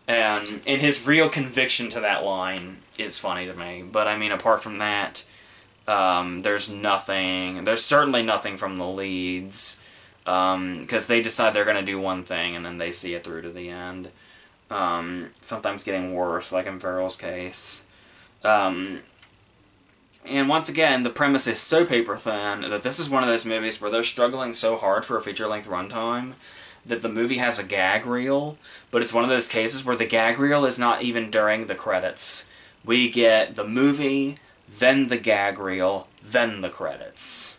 And his real conviction to that line is funny to me. But I mean, apart from that, there's certainly nothing from the leads, because they decide they're going to do one thing and then they see it through to the end. Sometimes getting worse, like in Farrell's case. And once again, the premise is so paper thin that this is one of those movies where they're struggling so hard for a feature-length runtime that the movie has a gag reel, but it's one of those cases where the gag reel is not even during the credits. We get the movie, then the gag reel, then the credits.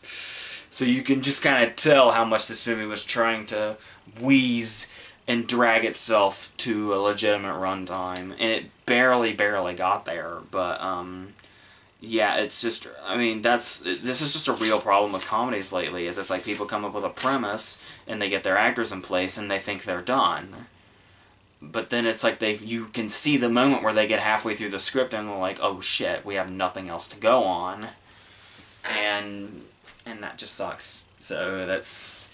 So you can just kind of tell how much this movie was trying to wheeze and drag itself to a legitimate runtime, and it barely got there, but, yeah, it's just, I mean, this is just a real problem with comedies lately, is it's like people come up with a premise, and they get their actors in place, and they think they're done. But then it's like you can see the moment where they get halfway through the script, and they're like, oh shit, we have nothing else to go on. And that just sucks. So that's,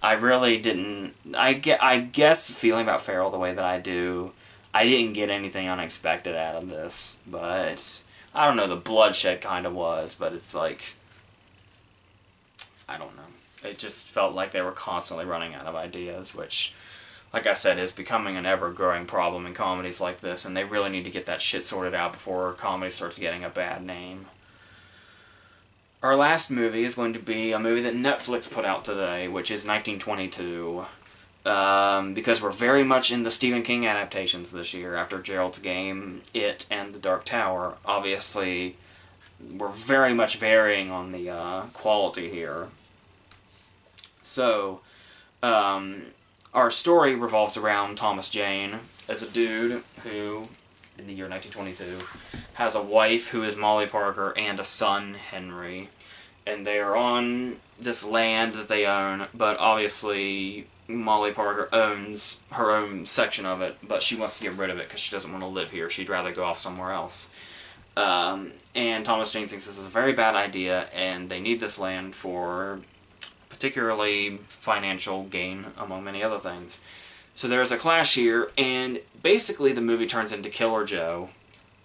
I really didn't, I guess feeling about Farrell the way that I do, I didn't get anything unexpected out of this, but I don't know, the bloodshed kind of was, but it's like, I don't know. It just felt like they were constantly running out of ideas, which, like I said, is becoming an ever-growing problem in comedies like this, and they really need to get that shit sorted out before comedy starts getting a bad name. Our last movie is going to be a movie that Netflix put out today, which is 1922. Because we're very much in the Stephen King adaptations this year, after Gerald's Game, It, and The Dark Tower. Obviously, we're very much varying on the quality here. So, our story revolves around Thomas Jane as a dude who, in the year 1922, has a wife who is Molly Parker and a son, Henry. And they are on this land that they own, but obviously Molly Parker owns her own section of it, but she wants to get rid of it because she doesn't want to live here. She'd rather go off somewhere else. And Thomas Jane thinks this is a very bad idea, and they need this land for particularly financial gain, among many other things. So there's a clash here, and basically the movie turns into Killer Joe.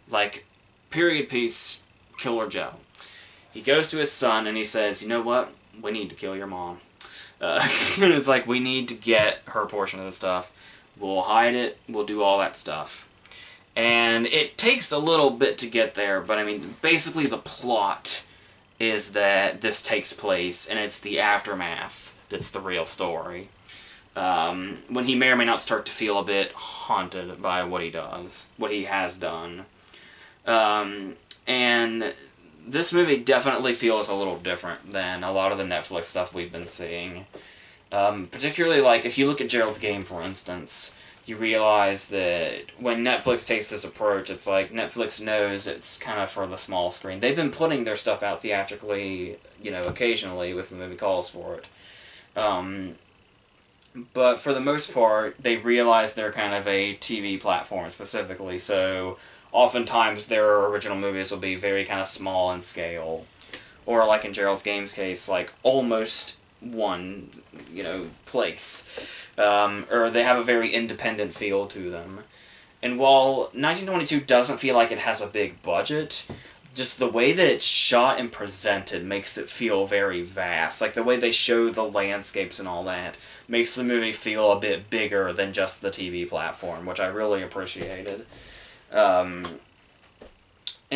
Like, period piece, Killer Joe. He goes to his son and he says, you know what? We need to kill your mom. And it's like, we need to get her portion of the stuff. We'll hide it. We'll do all that stuff. And it takes a little bit to get there, but I mean, basically the plot is that this takes place, and it's the aftermath that's the real story. When he may or may not start to feel a bit haunted by what he does, what he has done. And this movie definitely feels a little different than a lot of the Netflix stuff we've been seeing. Particularly, like, if you look at Gerald's Game, for instance, you realize that when Netflix takes this approach, it's like Netflix knows it's kind of for the small screen. They've been putting their stuff out theatrically, you know, occasionally if the movie calls for it. But for the most part, they realize they're kind of a TV platform specifically, so oftentimes their original movies will be very kind of small in scale. Or like in Gerald's Game's case, like almost one, you know, place. Or they have a very independent feel to them. And while 1922 doesn't feel like it has a big budget, just the way that it's shot and presented makes it feel very vast. Like, the way they show the landscapes and all that makes the movie feel a bit bigger than just the TV platform, which I really appreciated. And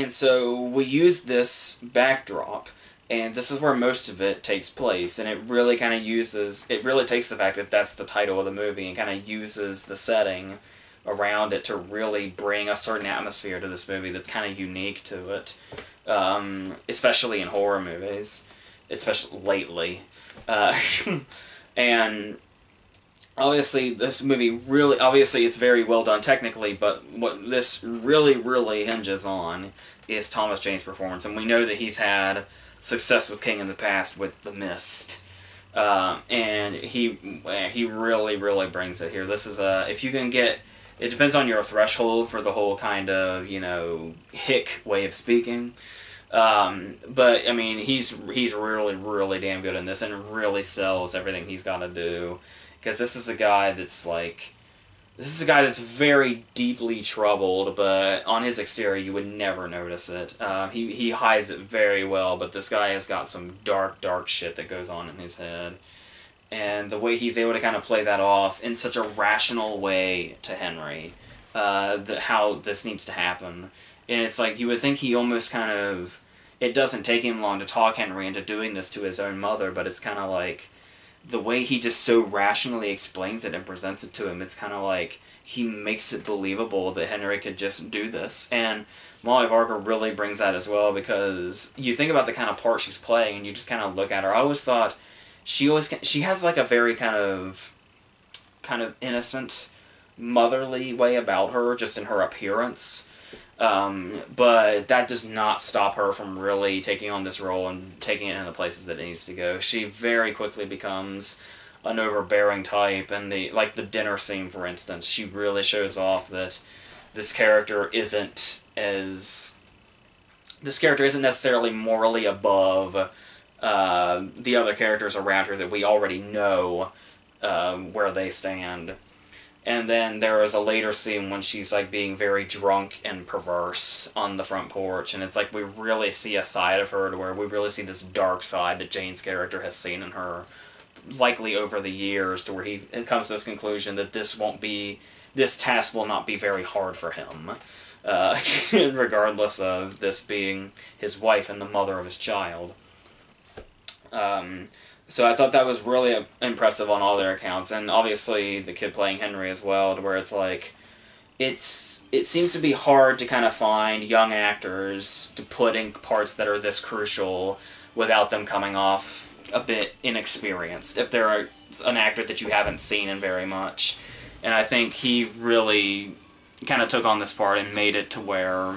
so we used this backdrop, and this is where most of it takes place, and it really kind of takes the fact that that's the title of the movie and kind of uses the setting around it to really bring a certain atmosphere to this movie that's kind of unique to it, especially in horror movies. especially lately. And obviously this movie really, obviously it's very well done technically, but what this really hinges on is Thomas Jane's performance. And we know that he's had success with King in the past with The Mist. And he really brings it here. This is if you can get, it depends on your threshold for the whole kind of, you know, hick way of speaking. But I mean, he's really damn good in this, and really sells everything he's got to do. Because this is a guy that's like, this is a guy that's very deeply troubled, but on his exterior you would never notice it. He hides it very well, but this guy has got some dark shit that goes on in his head. And the way he's able to kind of play that off in such a rational way to Henry, how this needs to happen. And it's like, you would think he almost kind of, it doesn't take him long to talk Henry into doing this to his own mother, but it's kind of like, the way he just so rationally explains it and presents it to him, it's kind of like he makes it believable that Henry could just do this. And Molly Barker really brings that as well, because you think about the kind of part she's playing and you just kind of look at her. I always thought she has like a very kind of innocent, motherly way about her, just in her appearance. But that does not stop her from really taking on this role and taking it in the places that it needs to go. She very quickly becomes an overbearing type, and the dinner scene, for instance, she really shows off that this character isn't necessarily morally above the other characters around her that we already know where they stand. And then there is a later scene when she's like being very drunk and perverse on the front porch, and it's like we really see a side of her to where we really see this dark side that Jane's character has seen in her, likely over the years, to where he comes to this conclusion that this task will not be very hard for him, regardless of this being his wife and the mother of his child. So I thought that was really impressive on all their accounts, and obviously the kid playing Henry as well, to where it's like, it seems to be hard to kind of find young actors to put in parts that are this crucial without them coming off a bit inexperienced, if they're an actor that you haven't seen in very much. And I think he really kind of took on this part and made it to where,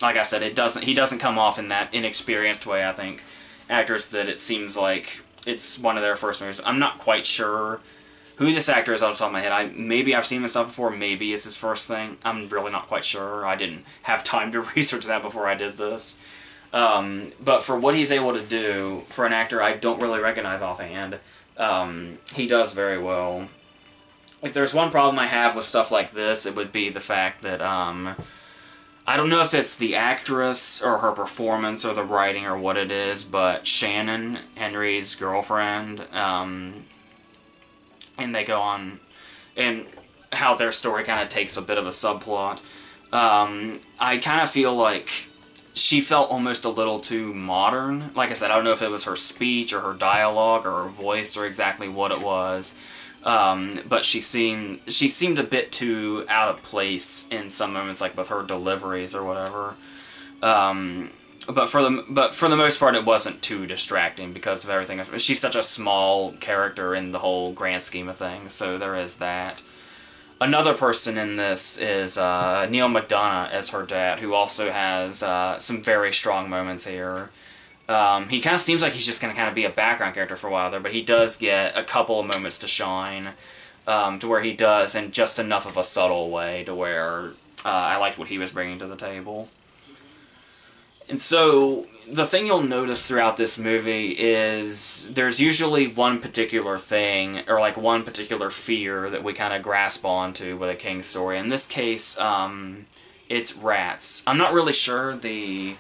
like I said, he doesn't come off in that inexperienced way. I think actors that it seems like it's one of their first movies. I'm not quite sure who this actor is off the top of my head. Maybe I've seen him stuff before, maybe it's his first thing. I'm really not quite sure. I didn't have time to research that before I did this. But for what he's able to do, for an actor I don't really recognize offhand, he does very well. If there's one problem I have with stuff like this, it would be the fact that, I don't know if it's the actress or her performance or the writing or what it is, but Shannon, Henry's girlfriend, and they go on, and how their story kind of takes a bit of a subplot. I kind of feel like she felt almost a little too modern. Like I said, I don't know if it was her speech or her dialogue or her voice or exactly what it was. But she seemed a bit too out of place in some moments, like with her deliveries or whatever. But for the most part, it wasn't too distracting because of everything. She's such a small character in the whole grand scheme of things, so there is that. Another person in this is Neil McDonough as her dad, who also has some very strong moments here. He kind of seems like he's just going to kind of be a background character for a while there, but he does get a couple of moments to shine, to where he does in just enough of a subtle way to where I liked what he was bringing to the table. And so, the thing you'll notice throughout this movie is there's usually one particular thing, or like one particular fear that we kind of grasp onto with a King story. In this case, it's rats. I'm not really sure the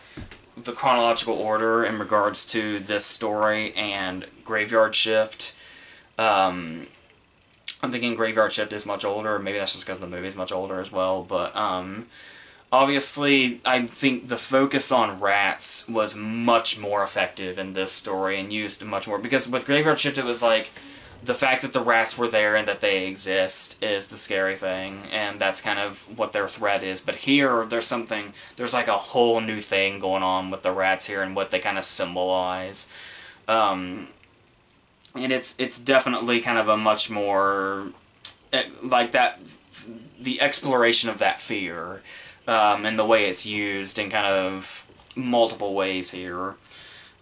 chronological order in regards to this story and Graveyard Shift. I'm thinking Graveyard Shift is much older, maybe that's just because the movie's much older as well, but obviously I think the focus on rats was much more effective in this story and used much more, because with Graveyard Shift it was like, the fact that the rats were there and that they exist is the scary thing, and that's kind of what their threat is. But here, there's like a whole new thing going on with the rats here and what they kind of symbolize. And it's definitely kind of a much more like that, the exploration of that fear, and the way it's used in kind of multiple ways here.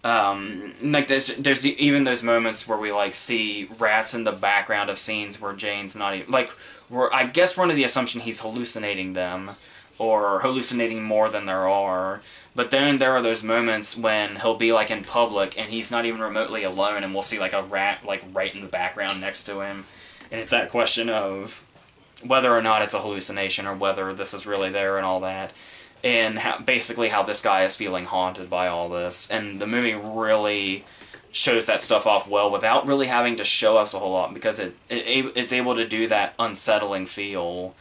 Like there's even those moments where we like see rats in the background of scenes where Jane's not even like, we're, I guess we're under the assumption he's hallucinating them, or hallucinating more than there are. But then there are those moments when he'll be like in public and he's not even remotely alone, and we'll see like a rat like right in the background next to him, and it's that question of whether or not it's a hallucination or whether this is really there and all that, and how, basically how this guy is feeling haunted by all this. And the movie really shows that stuff off well without really having to show us a whole lot, because it's able to do that unsettling feel,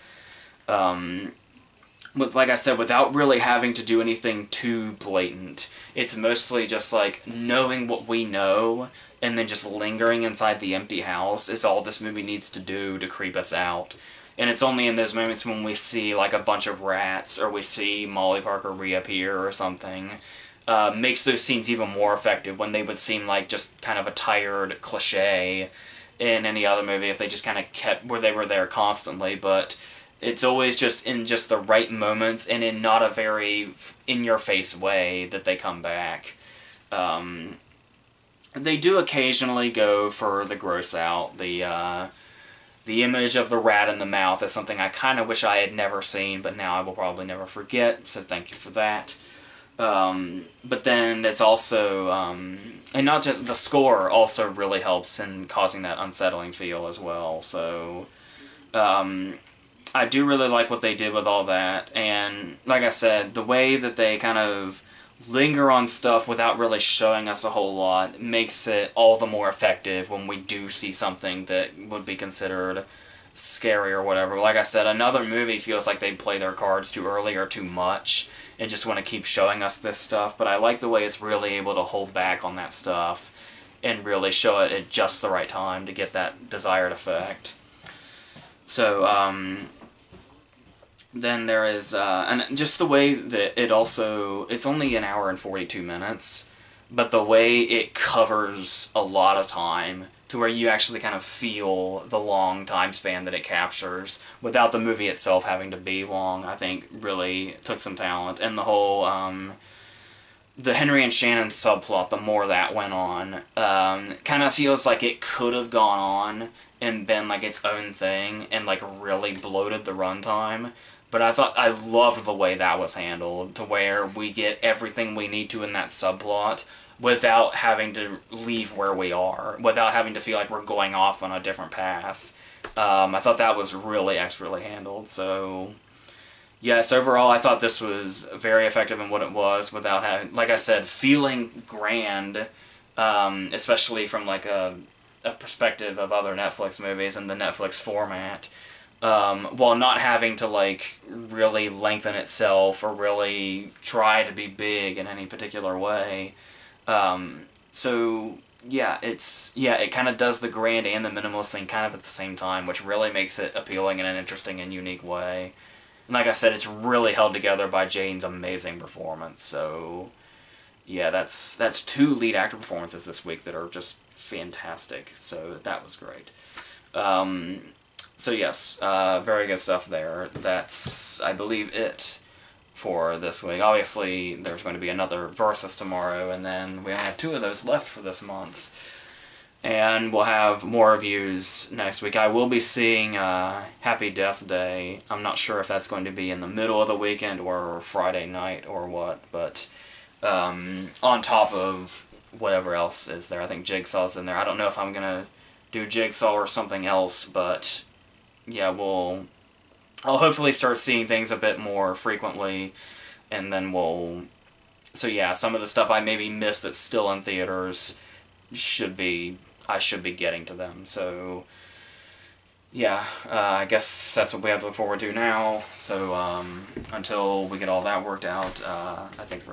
with, like I said, without really having to do anything too blatant. It's mostly just like knowing what we know and then just lingering inside the empty house is all this movie needs to do to creep us out. And it's only in those moments when we see like a bunch of rats, or we see Molly Parker reappear or something, makes those scenes even more effective, when they would seem like just kind of a tired cliche in any other movie if they just kind of kept where they were there constantly. But it's always just in just the right moments and in not a very in-your-face way that they come back. They do occasionally go for the gross out. The image of the rat in the mouth is something I kind of wish I had never seen, but now I will probably never forget, so thank you for that. But then it's also, and not just, the score also really helps in causing that unsettling feel as well, so, I do really like what they did with all that, and like I said, the way that they kind of linger on stuff without really showing us a whole lot makes it all the more effective when we do see something that would be considered scary or whatever. Like I said, another movie feels like they play their cards too early or too much and just want to keep showing us this stuff, but I like the way it's really able to hold back on that stuff and really show it at just the right time to get that desired effect. So, then there is, and just the way that it also, it's only an hour and 42 minutes, but the way it covers a lot of time to where you actually kind of feel the long time span that it captures without the movie itself having to be long, I think really took some talent. And the whole, the Henry and Shannon subplot, the more that went on, kind of feels like it could have gone on and been like its own thing and like really bloated the runtime. But I loved the way that was handled, to where we get everything we need to in that subplot without having to leave where we are, without having to feel like we're going off on a different path. I thought that was really expertly handled, so yes, overall I thought this was very effective in what it was without having, like I said, feeling grand, especially from like a perspective of other Netflix movies and the Netflix format. While not having to, like, really lengthen itself or really try to be big in any particular way. So, yeah, it kind of does the grand and the minimalist thing kind of at the same time, which really makes it appealing in an interesting and unique way. And like I said, it's really held together by Jane's amazing performance, so yeah, that's two lead actor performances this week that are just fantastic, so that was great. So yes, very good stuff there. That's, I believe, it for this week. Obviously, there's going to be another Versus tomorrow, and then we only have 2 of those left for this month. And we'll have more reviews next week. I will be seeing Happy Death Day. I'm not sure if that's going to be in the middle of the weekend or Friday night or what, but on top of whatever else is there. I think Jigsaw's in there. I don't know if I'm going to do Jigsaw or something else, but yeah, I'll hopefully start seeing things a bit more frequently, and then so yeah, some of the stuff I maybe missed that's still in theaters I should be getting to them, so yeah, I guess that's what we have to look forward to now, so until we get all that worked out, I think we're done.